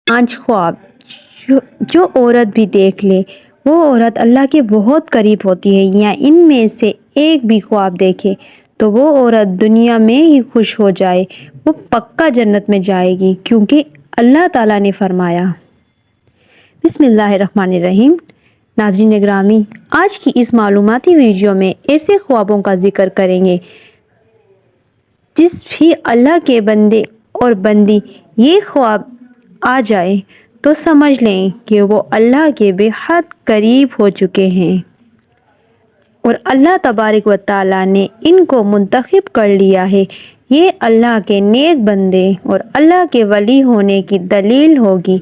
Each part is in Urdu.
5 خواب جو عورت بھی دیکھ لے وہ عورت اللہ کے بہت قریب ہوتی ہے، یا ان میں سے ایک بھی خواب دیکھے تو وہ عورت دنیا میں ہی خوش ہو جائے، وہ پکا جنت میں جائے گی، کیونکہ اللہ تعالیٰ نے فرمایا۔ بسم اللہ الرحمن الرحیم۔ ناظرین گرامی، آج کی اس معلوماتی ویڈیو میں ایسے خوابوں کا ذکر کریں گے جس بھی اللہ کے بندے اور بندی یہ خواب آ جائے تو سمجھ لیں کہ وہ اللہ کے بے حد قریب ہو چکے ہیں اور اللہ تبارک و تعالیٰ نے ان کو منتخب کر لیا ہے۔ یہ اللہ کے نیک بندے اور اللہ کے ولی ہونے کی دلیل ہوگی۔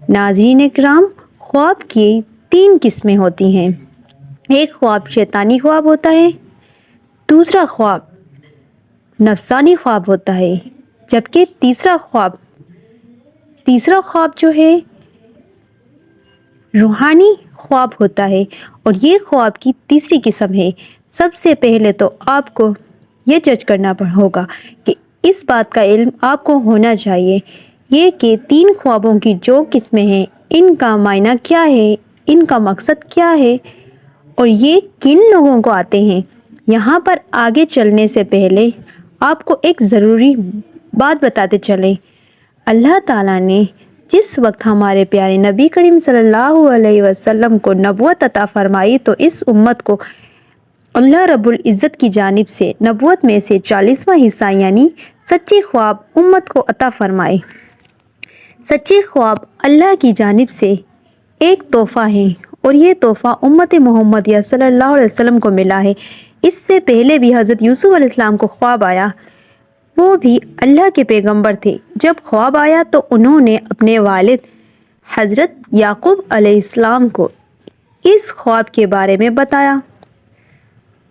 ناظرین کرام، خواب کی 3 قسمیں ہوتی ہیں۔ ایک خواب شیطانی خواب ہوتا ہے، دوسرا خواب نفسانی خواب ہوتا ہے، جبکہ تیسرا خواب جو ہے روحانی خواب ہوتا ہے، اور یہ خواب کی تیسری قسم ہے۔ سب سے پہلے تو آپ کو یہ جج کرنا ہوگا کہ اس بات کا علم آپ کو ہونا چاہیے یہ کہ 3 خوابوں کی جو قسمیں ہیں ان کا معنی کیا ہے، ان کا مقصد کیا ہے اور یہ کن لوگوں کو آتے ہیں۔ یہاں پر آگے چلنے سے پہلے آپ کو ایک ضروری بات بتاتے چلیں۔ اللہ تعالیٰ نے جس وقت ہمارے پیارے نبی کریم صلی اللہ علیہ وسلم کو نبوت عطا فرمائی تو اس امت کو اللہ رب العزت کی جانب سے نبوت میں سے 40واں حصہ یعنی سچے خواب امت کو عطا فرمائے۔ سچے خواب اللہ کی جانب سے ایک تحفہ ہے اور یہ تحفہ امت محمدیہ صلی اللہ علیہ وسلم کو ملا ہے۔ اس سے پہلے بھی حضرت یوسف علیہ السلام کو خواب آیا، وہ بھی اللہ کے پیغمبر تھے۔ جب خواب آیا تو انہوں نے اپنے والد حضرت یعقوب علیہ السلام کو اس خواب کے بارے میں بتایا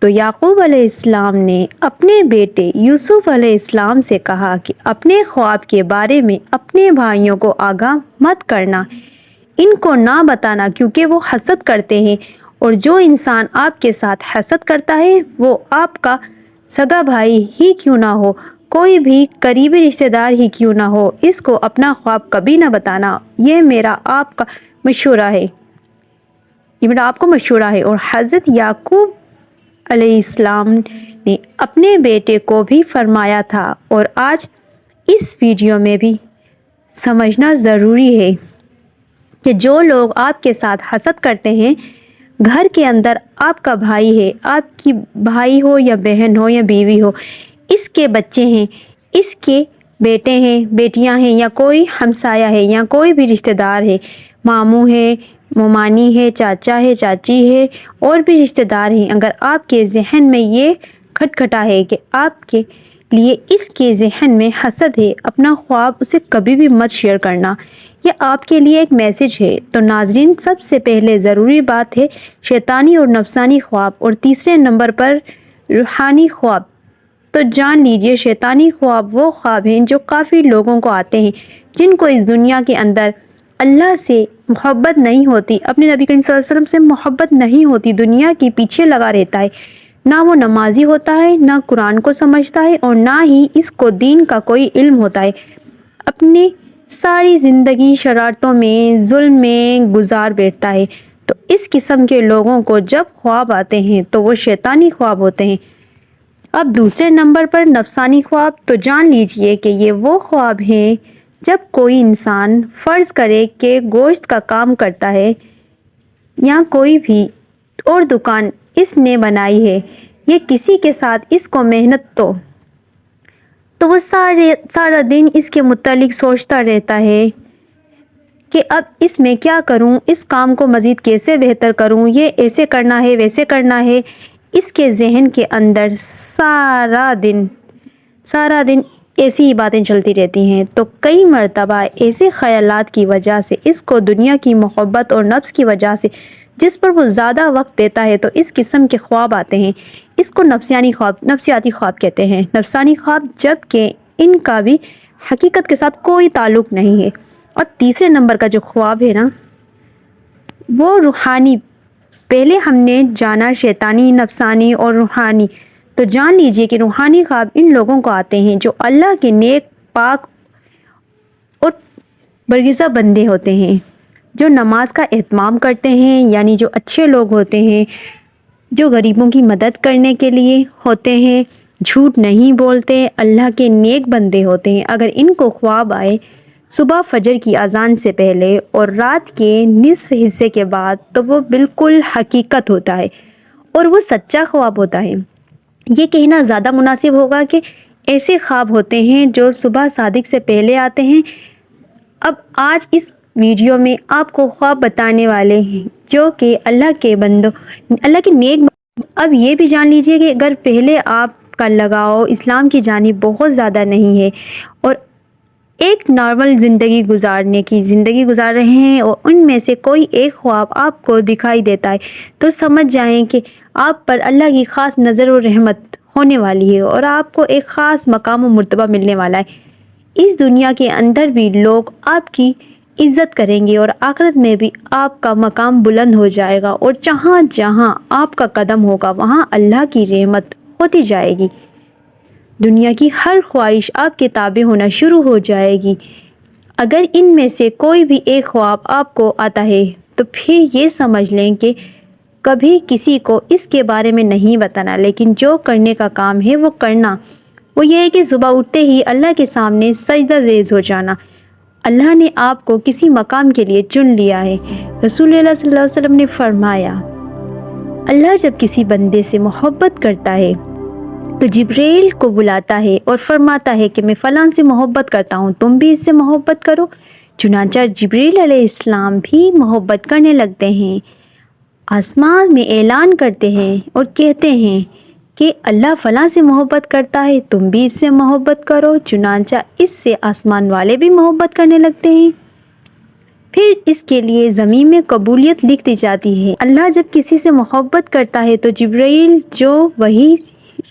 تو یعقوب علیہ السلام نے اپنے بیٹے یوسف علیہ السلام سے کہا کہ اپنے خواب کے بارے میں اپنے بھائیوں کو آگاہ مت کرنا، ان کو نہ بتانا، کیونکہ وہ حسد کرتے ہیں، اور جو انسان آپ کے ساتھ حسد کرتا ہے وہ آپ کا سگا بھائی ہی کیوں نہ ہو، کوئی بھی قریبی رشتہ دار ہی کیوں نہ ہو، اس کو اپنا خواب کبھی نہ بتانا۔ یہ میرا آپ کا مشورہ ہے۔ اور حضرت یعقوب علیہ السلام نے اپنے بیٹے کو بھی فرمایا تھا، اور آج اس ویڈیو میں بھی سمجھنا ضروری ہے کہ جو لوگ آپ کے ساتھ حسد کرتے ہیں، گھر کے اندر آپ کا بھائی ہے، آپ کی بھائی ہو یا بہن ہو یا بیوی ہو، اس کے بچے ہیں، اس کے بیٹے ہیں، بیٹیاں ہیں، یا کوئی ہمسایہ ہے یا کوئی بھی رشتہ دار ہے، ماموں ہے، ممانی ہے، چاچا ہے، چاچی ہے، اور بھی رشتہ دار ہیں، اگر آپ کے ذہن میں یہ کھٹکھٹا ہے کہ آپ کے لیے اس کے ذہن میں حسد ہے، اپنا خواب اسے کبھی بھی مت شیئر کرنا۔ یہ آپ کے لیے ایک میسج ہے۔ تو ناظرین، سب سے پہلے ضروری بات ہے شیطانی اور نفسانی خواب، اور تیسرے نمبر پر روحانی خواب۔ تو جان لیجئے شیطانی خواب وہ خواب ہیں جو کافی لوگوں کو آتے ہیں، جن کو اس دنیا کے اندر اللہ سے محبت نہیں ہوتی، اپنے نبی کریم صلی اللہ علیہ وسلم سے محبت نہیں ہوتی، دنیا کے پیچھے لگا رہتا ہے، نہ وہ نمازی ہوتا ہے، نہ قرآن کو سمجھتا ہے، اور نہ ہی اس کو دین کا کوئی علم ہوتا ہے، اپنی ساری زندگی شرارتوں میں، ظلم میں گزار بیٹھتا ہے۔ تو اس قسم کے لوگوں کو جب خواب آتے ہیں تو وہ شیطانی خواب ہوتے ہیں۔ اب دوسرے نمبر پر نفسانی خواب۔ تو جان لیجئے کہ یہ وہ خواب ہیں جب کوئی انسان فرض کرے کہ گوشت کا کام کرتا ہے یا کوئی بھی اور دکان اس نے بنائی ہے، یہ کسی کے ساتھ اس کو محنت تو وہ سارا دن اس کے متعلق سوچتا رہتا ہے کہ اب اس میں کیا کروں، اس کام کو مزید کیسے بہتر کروں، یہ ایسے کرنا ہے، ویسے کرنا ہے۔ اس کے ذہن کے اندر سارا دن ایسی ہی باتیں چلتی رہتی ہیں۔ تو کئی مرتبہ ایسے خیالات کی وجہ سے، اس کو دنیا کی محبت اور نفس کی وجہ سے، جس پر وہ زیادہ وقت دیتا ہے، تو اس قسم کے خواب آتے ہیں۔ اس کو نفسیاتی خواب کہتے ہیں، نفسانی خواب، جبکہ ان کا بھی حقیقت کے ساتھ کوئی تعلق نہیں ہے۔ اور تیسرے نمبر کا جو خواب ہے نا، وہ روحانی۔ پہلے ہم نے جانا شیطانی، نفسانی اور روحانی۔ تو جان لیجئے کہ روحانی خواب ان لوگوں کو آتے ہیں جو اللہ کے نیک، پاک اور برگزہ بندے ہوتے ہیں جو نماز کا اہتمام کرتے ہیں، یعنی جو اچھے لوگ ہوتے ہیں، جو غریبوں کی مدد کرنے کے لیے ہوتے ہیں، جھوٹ نہیں بولتے، اللہ کے نیک بندے ہوتے ہیں۔ اگر ان کو خواب آئے صبح فجر کی اذان سے پہلے اور رات کے نصف حصے کے بعد تو وہ بالکل حقیقت ہوتا ہے اور وہ سچا خواب ہوتا ہے۔ یہ کہنا زیادہ مناسب ہوگا کہ ایسے خواب ہوتے ہیں جو صبح صادق سے پہلے آتے ہیں۔ اب آج اس ویڈیو میں آپ کو خواب بتانے والے ہیں جو کہ اللہ کے بندوں، اللہ کے نیک بندوں۔ اب یہ بھی جان لیجئے کہ اگر پہلے آپ کا لگاؤ اسلام کی جانب بہت زیادہ نہیں ہے اور ایک نارمل زندگی گزار رہے ہیں اور ان میں سے کوئی ایک خواب آپ کو دکھائی دیتا ہے تو سمجھ جائیں کہ آپ پر اللہ کی خاص نظر و رحمت ہونے والی ہے اور آپ کو ایک خاص مقام و مرتبہ ملنے والا ہے۔ اس دنیا کے اندر بھی لوگ آپ کی عزت کریں گے اور آخرت میں بھی آپ کا مقام بلند ہو جائے گا اور جہاں جہاں آپ کا قدم ہوگا وہاں اللہ کی رحمت ہوتی جائے گی۔ دنیا کی ہر خواہش آپ کے تابع ہونا شروع ہو جائے گی۔ اگر ان میں سے کوئی بھی ایک خواب آپ کو آتا ہے تو پھر یہ سمجھ لیں کہ کبھی کسی کو اس کے بارے میں نہیں بتانا، لیکن جو کرنے کا کام ہے وہ کرنا۔ وہ یہ ہے کہ صبح اٹھتے ہی اللہ کے سامنے سجدہ ریز ہو جانا۔ اللہ نے آپ کو کسی مقام کے لیے چن لیا ہے۔ رسول اللہ صلی اللہ علیہ وسلم نے فرمایا، اللہ جب کسی بندے سے محبت کرتا ہے تو جبریل کو بلاتا ہے اور فرماتا ہے کہ میں فلاں سے محبت کرتا ہوں، تم بھی اس سے محبت کرو۔ چنانچہ جبریل علیہ السلام بھی محبت کرنے لگتے ہیں، آسمان میں اعلان کرتے ہیں اور کہتے ہیں کہ اللہ فلاں سے محبت کرتا ہے، تم بھی اس سے محبت کرو۔ چنانچہ اس سے آسمان والے بھی محبت کرنے لگتے ہیں، پھر اس کے لیے زمین میں قبولیت لکھ دی جاتی ہے۔ اللہ جب کسی سے محبت کرتا ہے تو جبریل جو وہی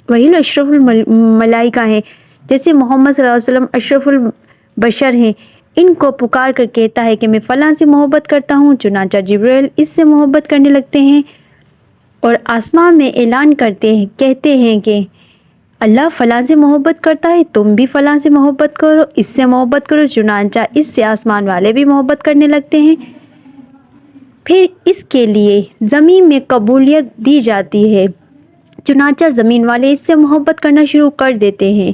اشرف الملائکہ ہیں، جیسے محمد صلی اللہ علیہ وسلم اشرف البشر ہیں، ان کو پکار کر کہتا ہے کہ میں فلاں سے محبت کرتا ہوں۔ چنانچہ جبریل اس سے محبت کرنے لگتے ہیں اور آسمان میں اعلان کہتے ہیں کہ اللہ فلاں سے محبت کرتا ہے، تم بھی فلاں سے محبت کرو، اس سے محبت کرو۔ چنانچہ اس سے آسمان والے بھی محبت کرنے لگتے ہیں، پھر اس کے لیے زمین میں قبولیت دی جاتی ہے۔ چنانچہ زمین والے اس سے محبت کرنا شروع کر دیتے ہیں۔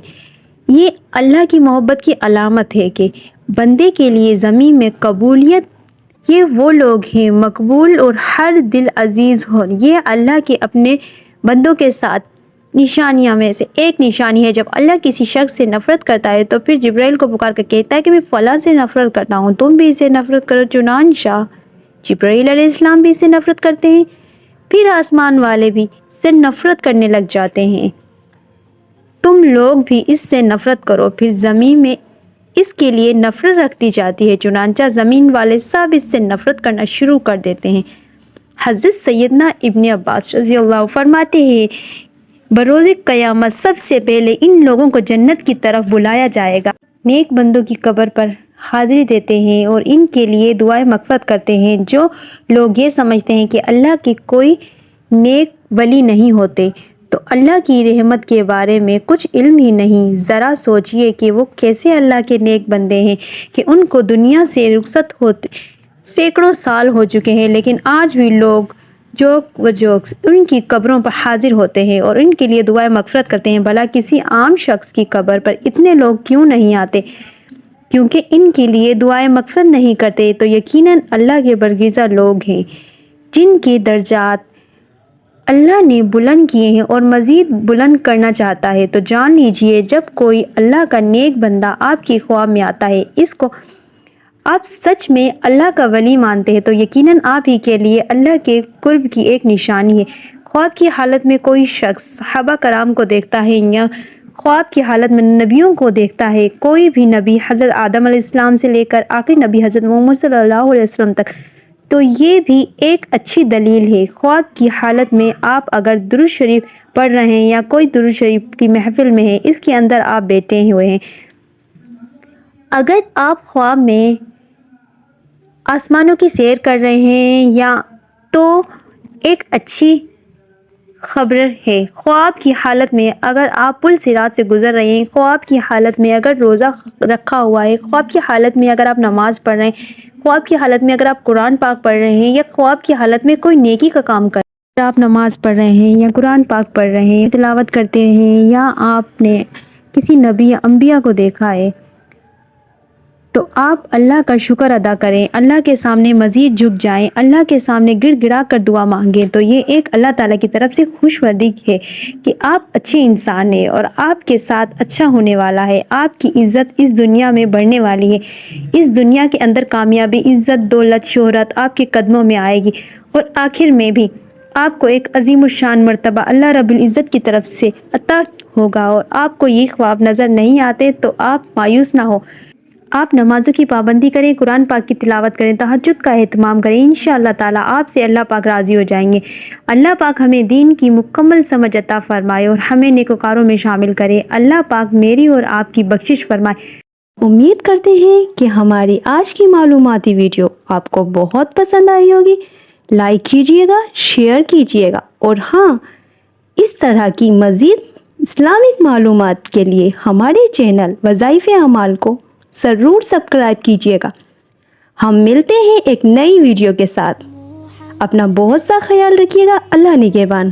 یہ اللہ کی محبت کی علامت ہے کہ بندے کے لیے زمین میں قبولیت، یہ وہ لوگ ہیں مقبول اور ہر دل عزیز ہو۔ یہ اللہ کے اپنے بندوں کے ساتھ نشانیاں میں سے ایک نشانی ہے۔ جب اللہ کسی شخص سے نفرت کرتا ہے تو پھر جبرائیل کو پکار کر کہتا ہے کہ میں فلاں سے نفرت کرتا ہوں، تم بھی اسے نفرت کرو۔ چنانچہ جبرائیل علیہ السلام بھی اسے نفرت کرتے ہیں، پھر آسمان والے بھی اس سے نفرت کرنے لگ جاتے ہیں، تم لوگ بھی اس سے نفرت کرو۔ پھر زمین میں اس کے لیے نفرت رکھ دی جاتی ہے، چنانچہ زمین والے سب اس سے نفرت کرنا شروع کر دیتے ہیں۔ حضرت سیدنا ابن عباس رضی اللہ عنہ فرماتے ہیں، بروز قیامت سب سے پہلے ان لوگوں کو جنت کی طرف بلایا جائے گا، نیک بندوں کی قبر پر حاضری دیتے ہیں اور ان کے لیے دعائیں مغفرت کرتے ہیں۔ جو لوگ یہ سمجھتے ہیں کہ اللہ کے کوئی نیک ولی نہیں ہوتے تو اللہ کی رحمت کے بارے میں کچھ علم ہی نہیں، ذرا سوچئے کہ وہ کیسے اللہ کے نیک بندے ہیں کہ ان کو دنیا سے رخصت ہوتے سینکڑوں سال ہو چکے ہیں، لیکن آج بھی لوگ ان کی قبروں پر حاضر ہوتے ہیں اور ان کے لیے دعائیں مغفرت کرتے ہیں۔ بھلا کسی عام شخص کی قبر پر اتنے لوگ کیوں نہیں آتے؟ کیونکہ ان کے لیے دعائیں مغفرت نہیں کرتے تو یقیناً اللہ کے برگزیدہ لوگ ہیں جن کے درجات اللہ نے بلند کیے ہیں اور مزید بلند کرنا چاہتا ہے۔ تو جان لیجئے جب کوئی اللہ کا نیک بندہ آپ کی خواب میں آتا ہے، اس کو آپ سچ میں اللہ کا ولی مانتے ہیں تو یقیناً آپ ہی کے لیے اللہ کے قرب کی ایک نشانی ہے۔ خواب کی حالت میں کوئی شخص صحابہ کرام کو دیکھتا ہے یا خواب کی حالت میں نبیوں کو دیکھتا ہے، کوئی بھی نبی حضرت آدم علیہ السلام سے لے کر آخری نبی حضرت محمد صلی اللہ علیہ وسلم تک، تو یہ بھی ایک اچھی دلیل ہے۔ خواب کی حالت میں آپ اگر درود شریف پڑھ رہے ہیں یا کوئی درود شریف کی محفل میں ہے، اس کے اندر آپ بیٹھے ہوئے ہیں، اگر آپ خواب میں آسمانوں کی سیر کر رہے ہیں یا تو ایک اچھی خبر ہے۔ خواب کی حالت میں اگر آپ پل صراط سے گزر رہے ہیں، خواب کی حالت میں اگر روزہ رکھا ہوا ہے، خواب کی حالت میں اگر آپ نماز پڑھ رہے ہیں، خواب کی حالت میں اگر آپ قرآن پاک پڑھ رہے ہیں، یا خواب کی حالت میں کوئی نیکی کا کام کر رہے ہیں، آپ نماز پڑھ رہے ہیں یا قرآن پاک پڑھ رہے ہیں، تلاوت کرتے ہیں، یا آپ نے کسی نبی یا انبیاء کو دیکھا ہے، تو آپ اللہ کا شکر ادا کریں، اللہ کے سامنے مزید جھک جائیں، اللہ کے سامنے گڑ گڑا کر دعا مانگیں، تو یہ ایک اللہ تعالیٰ کی طرف سے خوشخبری ہے کہ آپ اچھے انسان ہیں اور آپ کے ساتھ اچھا ہونے والا ہے، آپ کی عزت اس دنیا میں بڑھنے والی ہے، اس دنیا کے اندر کامیابی، عزت، دولت، شہرت آپ کے قدموں میں آئے گی، اور آخر میں بھی آپ کو ایک عظیم الشان مرتبہ اللہ رب العزت کی طرف سے عطا ہوگا۔ اور آپ کو یہ خواب نظر نہیں آتے تو آپ مایوس نہ ہو، آپ نمازوں کی پابندی کریں، قرآن پاک کی تلاوت کریں، تہجد کا اہتمام کریں، انشاءاللہ تعالیٰ آپ سے اللہ پاک راضی ہو جائیں گے۔ اللہ پاک ہمیں دین کی مکمل سمجھ عطا فرمائے اور ہمیں نیکوکاروں میں شامل کرے۔ اللہ پاک میری اور آپ کی بخشش فرمائے۔ امید کرتے ہیں کہ ہماری آج کی معلوماتی ویڈیو آپ کو بہت پسند آئی ہوگی۔ لائک کیجئے گا، شیئر کیجئے گا، اور ہاں، اس طرح کی مزید اسلامک معلومات کے لیے ہمارے چینل وظائف اعمال کو ضرور سبسکرائب کیجئے گا۔ ہم ملتے ہیں ایک نئی ویڈیو کے ساتھ۔ اپنا بہت سا خیال رکھیے گا۔ اللہ نگہبان۔